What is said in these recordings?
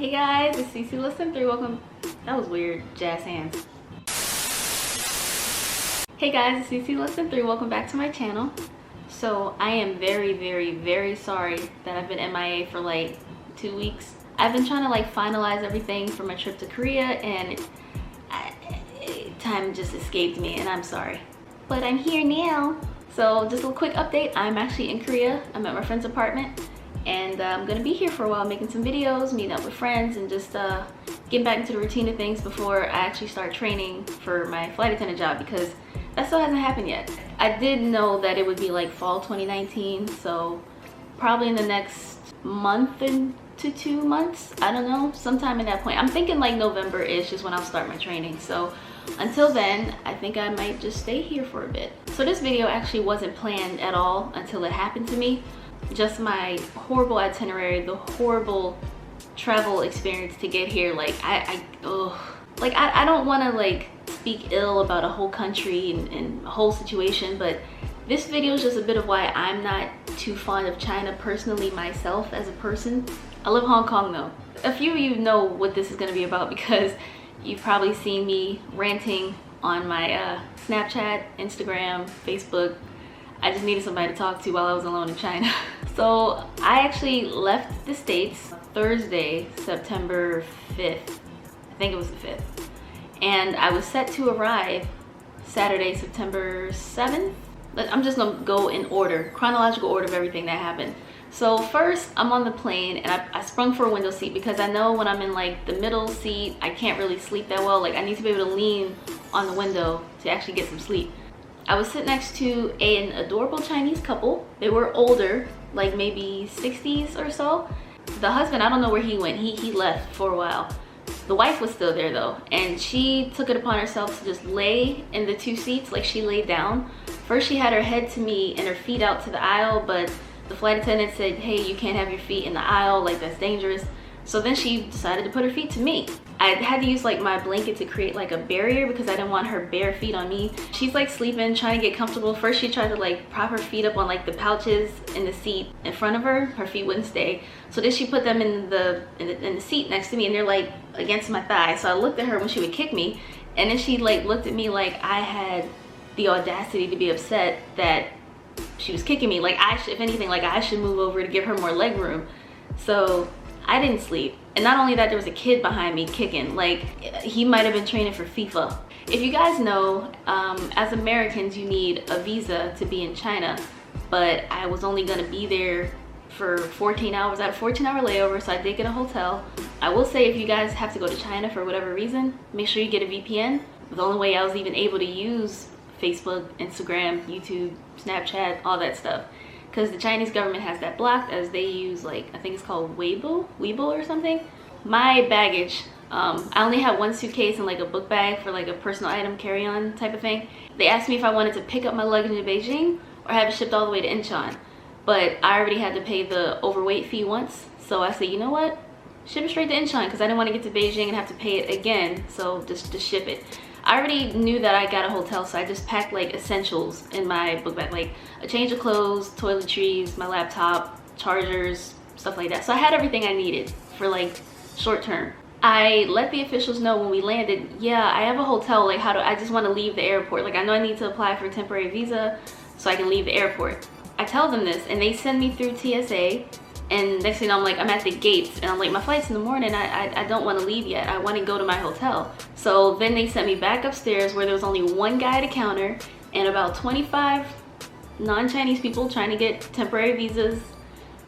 Hey guys, it's CC Listen 3. Welcome. That was weird. Jazz hands. Hey guys, it's CC Listen 3. Welcome back to my channel. So I am very sorry that I've been MIA for like 2 weeks. I've been trying to like finalize everything for my trip to Korea and time just escaped me and I'm sorry. But I'm here now. So just a quick update. I'm actually in Korea. I'm at my friend's apartment. And I'm gonna be here for a while making some videos, meeting up with friends, and just getting back into the routine of things before I actually start training for my flight attendant job, because that still hasn't happened yet. I did know that it would be like fall 2019, so probably in the next month to 2 months, I don't know, sometime in that point. I'm thinking like November-ish is when I'll start my training. So until then, I think I might just stay here for a bit. So this video actually wasn't planned at all until it happened to me. Just my horrible itinerary, the horrible travel experience to get here. Like I don't want to like speak ill about a whole country and a whole situation, but this video is just a bit of why I'm not too fond of China personally myself as a person. I love Hong Kong though. A few of you know what this is going to be about because you've probably seen me ranting on my Snapchat, Instagram, Facebook. I just needed somebody to talk to while I was alone in China. So I actually left the States Thursday, September 5th. I think it was the 5th. And I was set to arrive Saturday, September 7th. I'm just gonna go in order, chronological order of everything that happened. So first, I'm on the plane and I sprung for a window seat because I know when I'm in like the middle seat, I can't really sleep that well. Like I need to be able to lean on the window to actually get some sleep. I was sitting next to an adorable Chinese couple. They were older, like maybe 60s or so. The husband, I don't know where he went. He left for a while. The wife was still there though, and she took it upon herself to just lay in the 2 seats. Like she laid down. First she had her head to me and her feet out to the aisle, but the flight attendant said, hey, you can't have your feet in the aisle, like that's dangerous. So then she decided to put her feet to me. I had to use like my blanket to create like a barrier because I didn't want her bare feet on me. She's like sleeping, trying to get comfortable. First she tried to like prop her feet up on like the pouches in the seat in front of her. Her feet wouldn't stay. So then she put them in the seat next to me and they're like against my thigh. So I looked at her when she would kick me, and then she like looked at me like I had the audacity to be upset that she was kicking me. Like if anything, like I should move over to give her more leg room. So I didn't sleep. And not only that, there was a kid behind me kicking. Like he might have been training for FIFA. If you guys know, as Americans, you need a visa to be in China, but I was only gonna be there for 14 hours. I had a 14-hour layover, so I did get a hotel. I will say, if you guys have to go to China for whatever reason, make sure you get a VPN. The only way I was even able to use Facebook, Instagram, YouTube, Snapchat, all that stuff, because the Chinese government has that blocked, as they use like, I think it's called Weibo or something. My baggage, I only had 1 suitcase and like a book bag for like a personal item carry-on type of thing. They asked me if I wanted to pick up my luggage in Beijing or have it shipped all the way to Incheon, but I already had to pay the overweight fee once. So I said, you know what? Ship it straight to Incheon, because I didn't want to get to Beijing and have to pay it again. So just ship it. I already knew that I got a hotel, so I just packed like essentials in my book bag, like a change of clothes, toiletries, my laptop, chargers, stuff like that. So I had everything I needed for like short term. I let the officials know when we landed, yeah, I have a hotel, like I just want to leave the airport. Like I know I need to apply for a temporary visa so I can leave the airport. I tell them this and they send me through TSA. And next thing you know, I'm at the gates and I'm like, my flight's in the morning. I don't want to leave yet. I want to go to my hotel. So then they sent me back upstairs where there was only 1 guy at a counter and about 25 non-Chinese people trying to get temporary visas.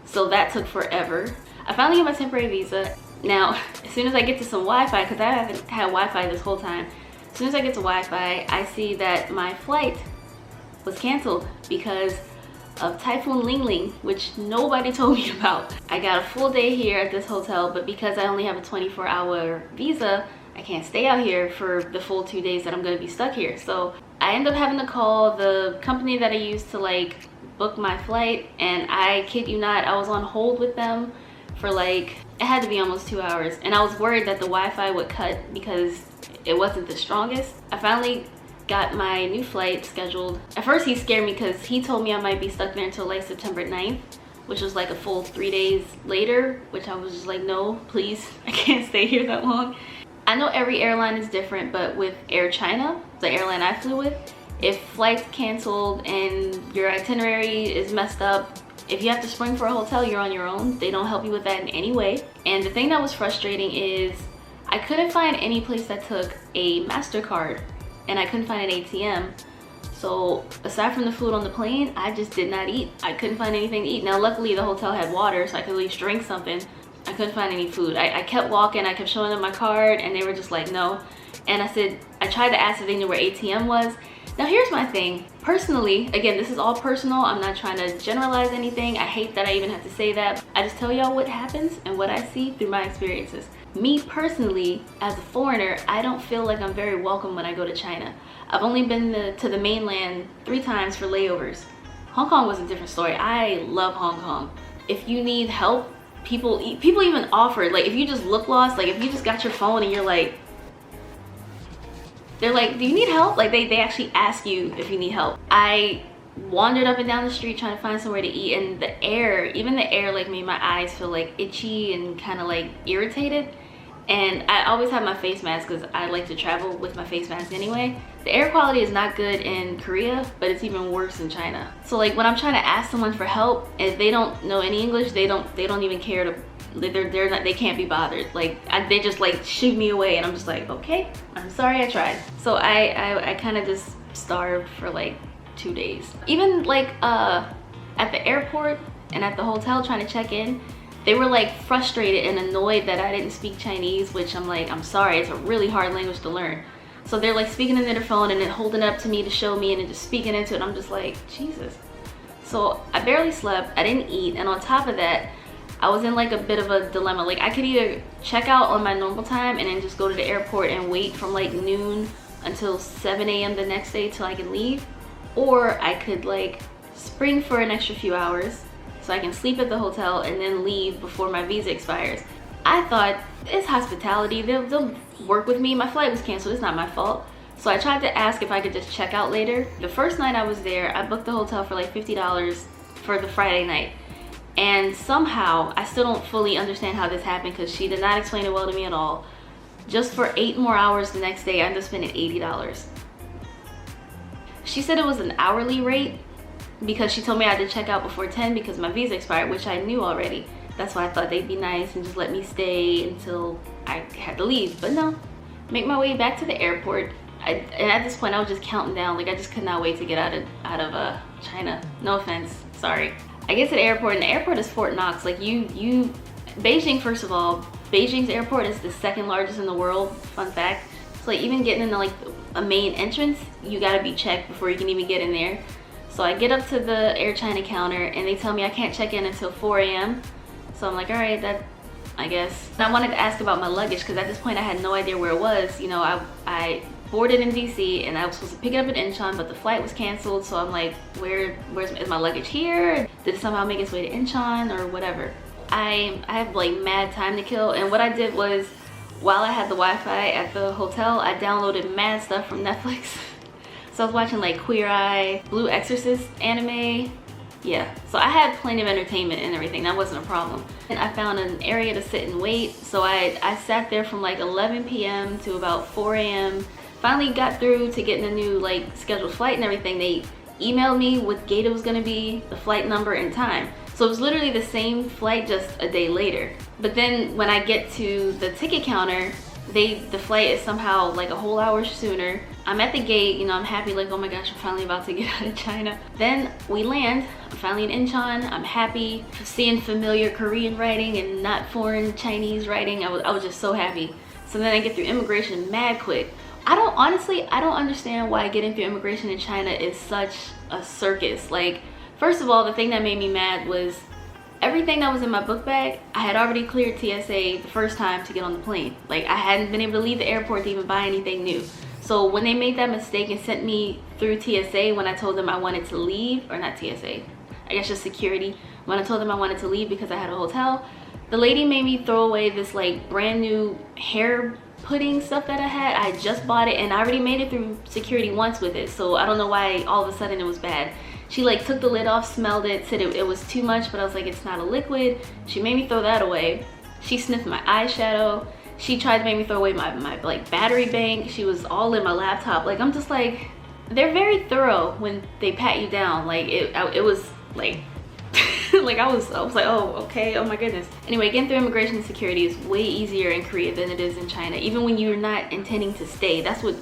So that took forever. I finally got my temporary visa. Now, as soon as I get to some Wi-Fi, because I haven't had Wi-Fi this whole time, as soon as I get to Wi-Fi, I see that my flight was canceled because of Typhoon Ling Ling, which nobody told me about. I got a full day here at this hotel, but because I only have a 24-hour visa, I can't stay out here for the full 2 days that I'm gonna be stuck here. So I end up having to call the company that I used to like book my flight, and I kid you not, I was on hold with them for like, it had to be almost 2 hours, and I was worried that the Wi-Fi would cut because it wasn't the strongest. I finally got my new flight scheduled. At first he scared me because he told me I might be stuck there until like September 9th, which was like a full 3 days later, which I was just like, no, please, I can't stay here that long. I know every airline is different, but with Air China, the airline I flew with, if flights canceled and your itinerary is messed up, if you have to spring for a hotel, you're on your own. They don't help you with that in any way. And the thing that was frustrating is I couldn't find any place that took a MasterCard, and I couldn't find an ATM. So aside from the food on the plane, I just did not eat. I couldn't find anything to eat. Now luckily the hotel had water, so I could at least drink something. I couldn't find any food. I kept walking, I kept showing them my card, and they were just like, no. And I tried to ask if they knew where ATM was. Now here's my thing. Personally, again, this is all personal. I'm not trying to generalize anything. I hate that I even have to say that. I just tell y'all what happens and what I see through my experiences. Me personally, as a foreigner, I don't feel like I'm very welcome when I go to China. I've only been to the mainland 3 times for layovers. Hong Kong was a different story. I love Hong Kong. If you need help, people even offer, like if you just look lost, like if you just got your phone and you're like, they're like, do you need help? Like they actually ask you if you need help. I wandered up and down the street trying to find somewhere to eat, and the air, even the air, like made my eyes feel like itchy and kind of like irritated. And I always have my face mask because I like to travel with my face mask anyway. The air quality is not good in Korea, but it's even worse in China. So like when I'm trying to ask someone for help, if they don't know any English, they don't even care to, they can't be bothered. Like they just like shoot me away, and I'm just like, okay, I'm sorry, I tried. So I kind of just starved for like 2 days. Even like at the airport and at the hotel trying to check in, they were like frustrated and annoyed that I didn't speak Chinese, which I'm like, I'm sorry, it's a really hard language to learn. So they're like speaking into their phone and then holding it up to me to show me and then just speaking into it. I'm just like, Jesus. So I barely slept, I didn't eat, and on top of that, I was in like a bit of a dilemma. Like I could either check out on my normal time and then just go to the airport and wait from like noon until 7 a.m. the next day till I can leave, or I could like spring for an extra few hours so I can sleep at the hotel and then leave before my visa expires. I thought, it's hospitality, they'll work with me. My flight was canceled, it's not my fault. So I tried to ask if I could just check out later. The first night I was there, I booked the hotel for like $50 for the Friday night. And somehow, I still don't fully understand how this happened because she did not explain it well to me at all. Just for 8 more hours the next day, I ended up spending $80. She said it was an hourly rate, because she told me I had to check out before 10 because my visa expired, which I knew already. That's why I thought they'd be nice and just let me stay until I had to leave. But no, make my way back to the airport. And at this point I was just counting down, like I just could not wait to get out of China. No offense, sorry. I get to the airport, and the airport is Fort Knox. Like Beijing, first of all, Beijing's airport is the 2nd largest in the world, fun fact. So like even getting into like a main entrance, you gotta be checked before you can even get in there. So I get up to the Air China counter and they tell me I can't check in until 4 a.m. So I'm like, all right, that, I guess. And I wanted to ask about my luggage because at this point I had no idea where it was. You know, I boarded in DC and I was supposed to pick it up in Incheon, but the flight was canceled. So I'm like, is my luggage here? Did it somehow make its way to Incheon or whatever? I have like mad time to kill, and what I did was, while I had the Wi-Fi at the hotel, I downloaded mad stuff from Netflix. So I was watching like Queer Eye, Blue Exorcist anime. Yeah, so I had plenty of entertainment and everything. That wasn't a problem. And I found an area to sit and wait. So I sat there from like 11 p.m. to about 4 a.m. Finally got through to getting a new like scheduled flight and everything. They emailed me what gate it was gonna be, the flight number and time. So it was literally the same flight, just a day later. But then when I get to the ticket counter, the flight is somehow like a whole hour sooner. I'm at the gate, you know, I'm happy, like, oh my gosh, I'm finally about to get out of China. Then we land, I'm finally in Incheon. I'm happy seeing familiar Korean writing and not foreign Chinese writing. I was just so happy. So then I get through immigration mad quick. Honestly, I don't understand why getting through immigration in China is such a circus. Like, first of all, the thing that made me mad was everything that was in my book bag, I had already cleared TSA the first time to get on the plane. Like, I hadn't been able to leave the airport to even buy anything new. So when they made that mistake and sent me through TSA when I told them I wanted to leave, or not TSA, I guess just security, when I told them I wanted to leave because I had a hotel, the lady made me throw away this like brand new hair pudding stuff that I had. I just bought it and I already made it through security once with it, so I don't know why all of a sudden it was bad. She like took the lid off, smelled it, said it was too much, but I was like, it's not a liquid. She made me throw that away. She sniffed my eyeshadow. She tried to make me throw away my like battery bank. She was all in my laptop. Like, I'm just like, they're very thorough when they pat you down. Like it was like like I was like, oh, okay, oh my goodness. Anyway, getting through immigration and security is way easier in Korea than it is in China. Even when you're not intending to stay, that's what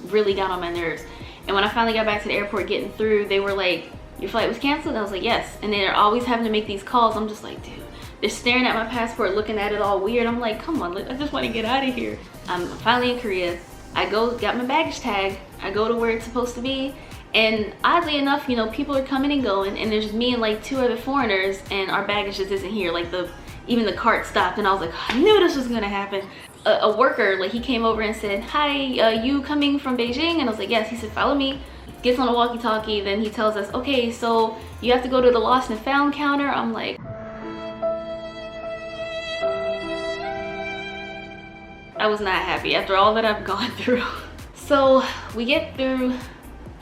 really got on my nerves. And when I finally got back to the airport getting through, they were like, your flight was canceled? And I was like, yes. And they're always having to make these calls. I'm just like, dude. They're staring at my passport, looking at it all weird. I'm like, come on, I just want to get out of here. I'm finally in Korea. I got my baggage tag. I go to where it's supposed to be. And oddly enough, you know, people are coming and going, and there's me and like 2 other foreigners, and our baggage just isn't here. Like even the cart stopped, and I was like, I knew this was gonna happen. A worker, like, he came over and said, hi, you coming from Beijing? And I was like, yes. He said, follow me. Gets on a walkie-talkie, then he tells us, okay, so you have to go to the lost and found counter. I'm like, I was not happy after all that I've gone through. So we get through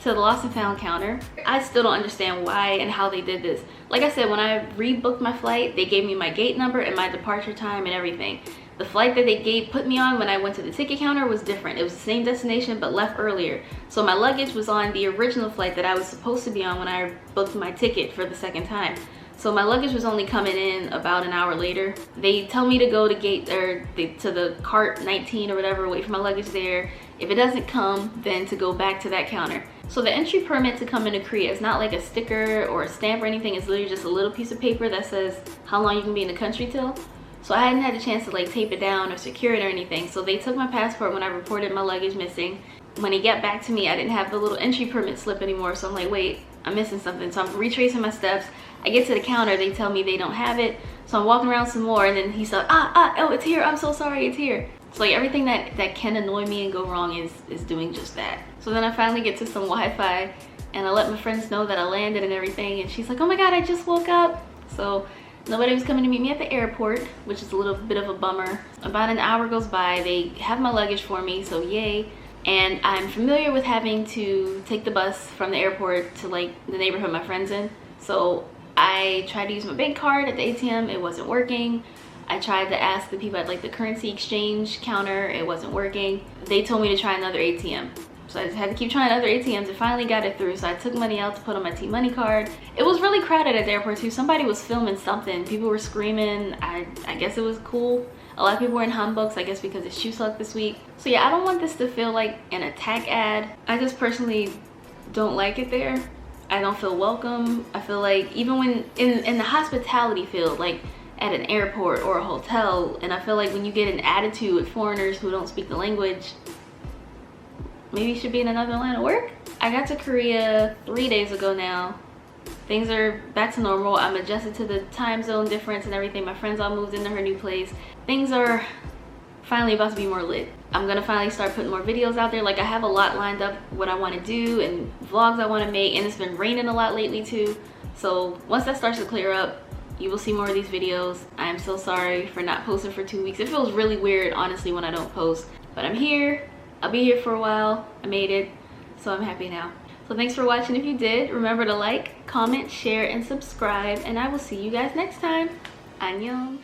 to the lost and found counter. I still don't understand why and how they did this. Like I said, when I rebooked my flight, they gave me my gate number and my departure time and everything. The flight that they put me on when I went to the ticket counter was different. It was the same destination but left earlier. So my luggage was on the original flight that I was supposed to be on when I booked my ticket for the second time. So my luggage was only coming in about an hour later. They tell me to go to to the cart 19 or whatever, wait for my luggage there. If it doesn't come, then to go back to that counter. So the entry permit to come into Korea is not like a sticker or a stamp or anything. It's literally just a little piece of paper that says how long you can be in the country till. So I hadn't had a chance to like tape it down or secure it or anything. So they took my passport when I reported my luggage missing. When he got back to me, I didn't have the little entry permit slip anymore. So I'm like, wait, I'm missing something. So I'm retracing my steps. I get to the counter, they tell me they don't have it. So I'm walking around some more, and then he said, oh, it's here. I'm so sorry, it's here. So like everything that can annoy me and go wrong is doing just that. So then I finally get to some Wi-Fi, and I let my friends know that I landed and everything, and she's like, oh my God, I just woke up. So nobody was coming to meet me at the airport, which is a little bit of a bummer. About an hour goes by, they have my luggage for me, so yay. And I'm familiar with having to take the bus from the airport to like the neighborhood my friend's in. So I tried to use my bank card at the ATM, it wasn't working. I tried to ask the people at like the currency exchange counter, it wasn't working. They told me to try another ATM. So I just had to keep trying other ATMs and finally got it through. So I took money out to put on my T-Money card. It was really crowded at the airport too. Somebody was filming something. People were screaming. I guess it was cool. A lot of people were in hanboks, I guess because it's Chuseok this week. So yeah, I don't want this to feel like an attack ad. I just personally don't like it there. I don't feel welcome. I feel like even when in the hospitality field, like at an airport or a hotel, and I feel like when you get an attitude with foreigners who don't speak the language, maybe you should be in another line of work. I got to Korea 3 days ago now. Things are back to normal. I'm adjusted to the time zone difference and everything. My friends all moved into her new place. Things are finally about to be more lit. I'm gonna finally start putting more videos out there. Like, I have a lot lined up what I want to do and vlogs I want to make, and it's been raining a lot lately too. So once that starts to clear up, you will see more of these videos. I'm so sorry for not posting for 2 weeks. It feels really weird, honestly, when I don't post. But I'm here. I'll be here for a while. I made it, so I'm happy now. So thanks for watching. If you did, remember to like, comment, share, and subscribe, and I will see you guys next time. Annyeong.